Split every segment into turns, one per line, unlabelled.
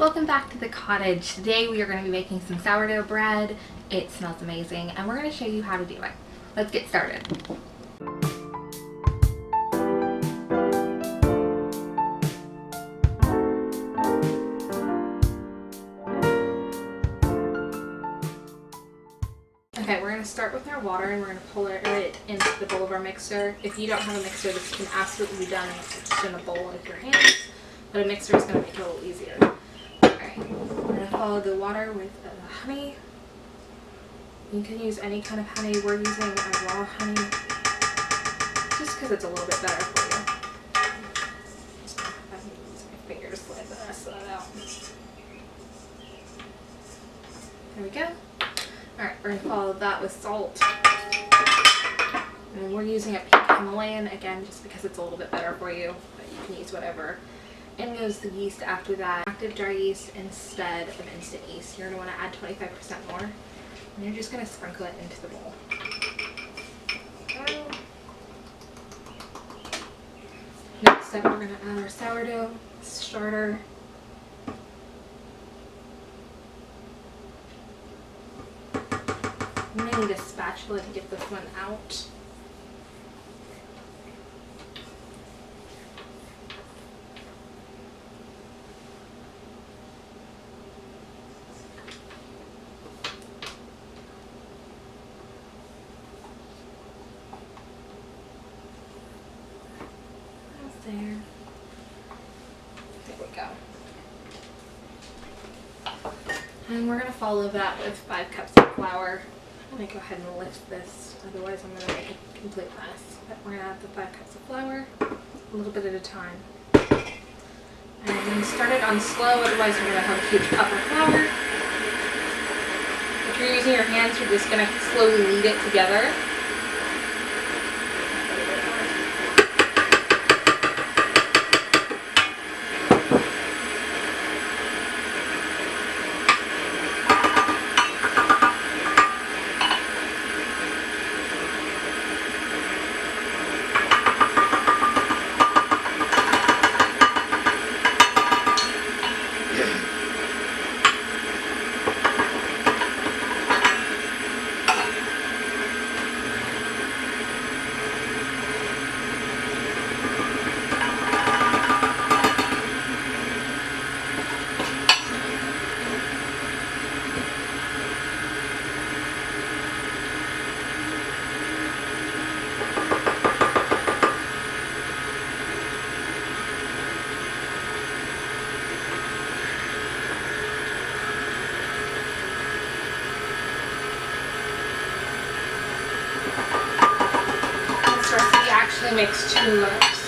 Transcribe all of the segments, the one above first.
Welcome back to the cottage. Today we are going to be making some sourdough bread. It smells amazing and we're going to show you how to do it. Let's get started. Okay, we're going to start with our water and we're going to pour it into the bowl of our mixer. If you don't have a mixer, this can absolutely be done just in a bowl with your hands, but a mixer is going to make it a little easier. We're going to follow the water with honey. You can use any kind of honey. We're using raw honey just because it's a little bit better for you. Just going to use my finger to slide the rest of that out. There we go. Alright, we're going to follow that with salt. And we're using a pink Himalayan, again, just because it's a little bit better for you, but you can use whatever. In goes the yeast after that. Active dry yeast instead of instant yeast. You're going to want to add 25% more. And you're just going to sprinkle it into the bowl. Okay. Next step, we're going to add our sourdough starter. I'm going to need a spatula to get this one out. There we go. And we're going to follow that with 5 cups of flour. I'm going to go ahead and lift this, otherwise I'm going to make a complete mess. But we're going to add the 5 cups of flour, a little bit at a time. And then start it on slow, otherwise you're going to have a huge cup of flour. If you're using your hands, you're just going to slowly knead it together. Makes 2 loaves.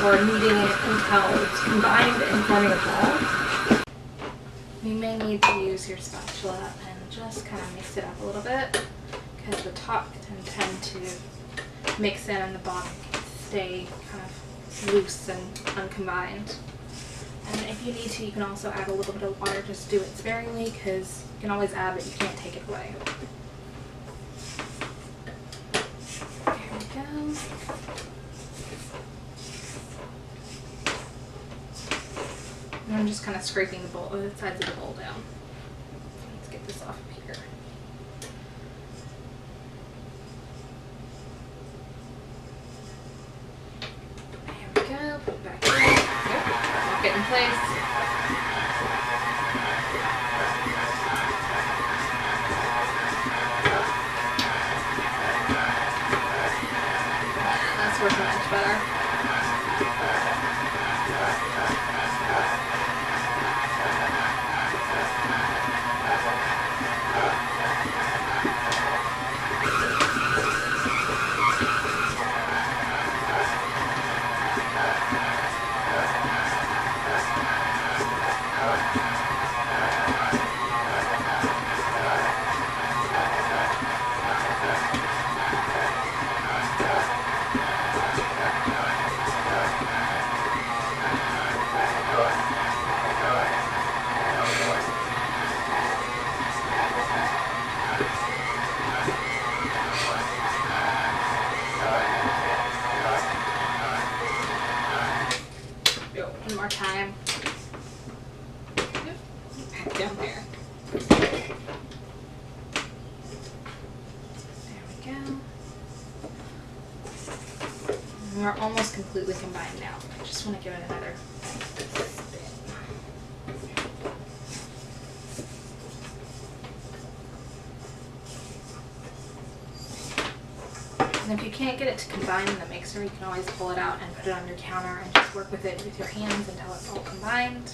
Or kneading it until it's combined and forming a ball. You may need to use your spatula and just kind of mix it up a little bit because the top can tend to mix in and the bottom can stay kind of loose and uncombined. And if you need to, you can also add a little bit of water. Just do it sparingly because you can always add, but you can't take it away. There we go. And I'm just kind of scraping the sides of the bowl down. Let's get this off of here. There we go. Put it back in. Yep. Lock it in place. That's working much better. One more time. Back down there. There we go. And we're almost completely combined now. I just want to give it another spin. And if you can't get it to combine in the mixer, you can always pull it out and put it on your counter and just work with it with your hands until it's all combined.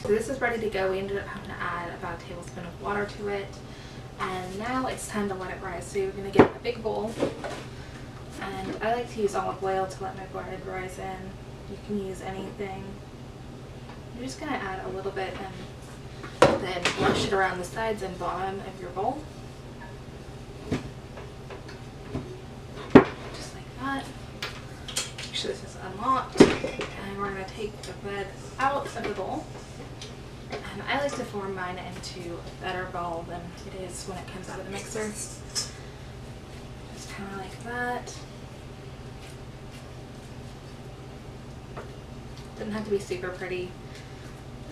This is ready to go. We ended up having to add about a tablespoon of water to it. And now it's time to let it rise. So you're going to get a big bowl. And I like to use olive oil to let my bread rise in. You can use anything. You're just going to add a little bit and then brush it around the sides and bottom of your bowl. Just like that. Make sure this is unlocked. And we're going to take the bread out of the bowl. And I like to form mine into a better ball than it is when it comes out of the mixer. Just kind of like that. Doesn't have to be super pretty.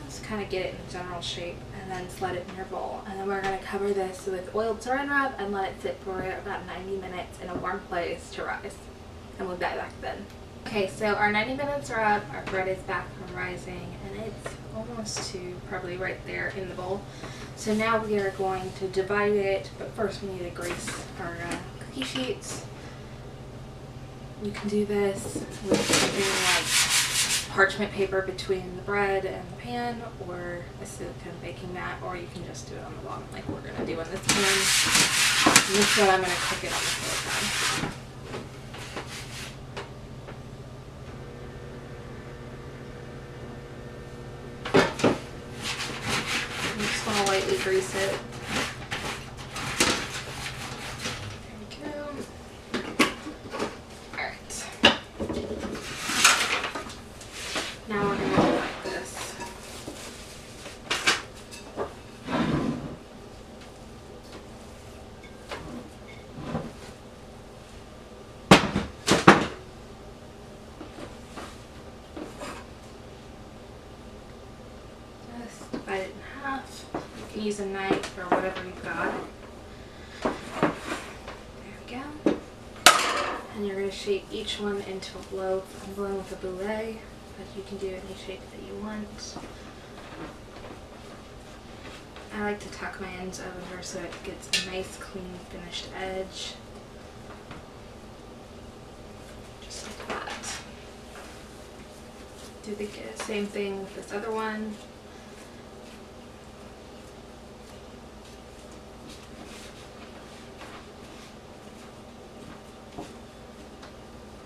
Just kind of get it in a general shape and then slide it in your bowl. And then we're going to cover this with oiled saran wrap and let it sit for about 90 minutes in a warm place to rise. And we'll be back then. Okay, so our 90 minutes are up, our bread is back from rising, and it's almost to probably right there in the bowl. So now we are going to divide it, but first we need to grease our cookie sheets. You can do this with something like parchment paper between the bread and the pan, or a silicone baking mat, or you can just do it on the bottom like we're going to do in this pan. And this one I'm going to cook it on the silicone. Lightly grease it. There we go. Alright. Now we're going to do it like this. Just divide it in half. Use a knife or whatever you've got. There we go. And you're going to shape each one into a loaf. I'm going with a boulet, but you can do any shape that you want. I like to tuck my ends over so it gets a nice, clean, finished edge. Just like that. Do the same thing with this other one.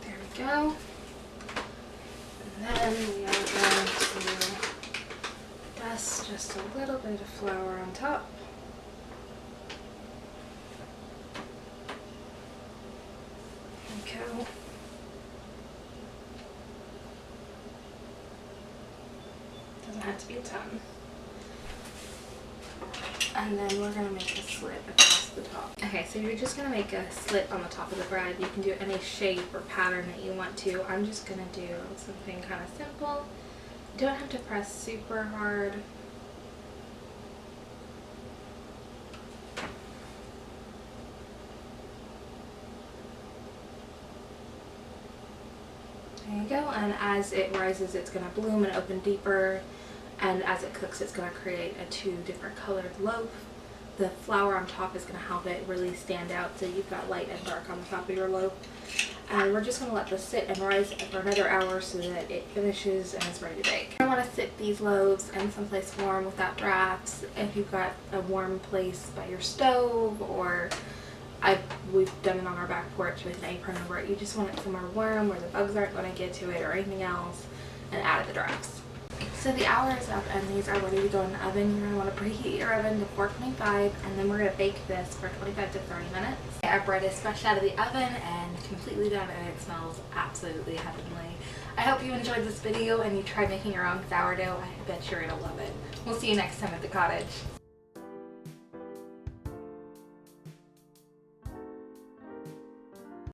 There we go. And then we are going to dust just a little bit of flour on top. There we go. Doesn't have to be a ton. And then we're going to make a slit across the top. Okay, so you're just going to make a slit on the top of the bread. You can do any shape or pattern that you want to. I'm just going to do something kind of simple. You don't have to press super hard. There you go, and as it rises it's going to bloom and open deeper, and as it cooks it's going to create a 2 different colored loaf. The flour on top is going to help it really stand out, so you've got light and dark on the top of your loaf. And we're just going to let this sit and rise for another hour so that it finishes and is ready to bake. I want to sit these loaves in someplace warm without drafts. If you've got a warm place by your stove, or we've done it on our back porch with an apron over it, you just want it somewhere warm where the bugs aren't going to get to it or anything else, and added the drafts. So the hour is up and these are ready to go in the oven. You're going to want to preheat your oven to 425, and then we're going to bake this for 25 to 30 minutes. Our bread is fresh out of the oven and completely done, and it smells absolutely heavenly. I hope you enjoyed this video and you try making your own sourdough. I bet you're going to love it. We'll see you next time at the cottage.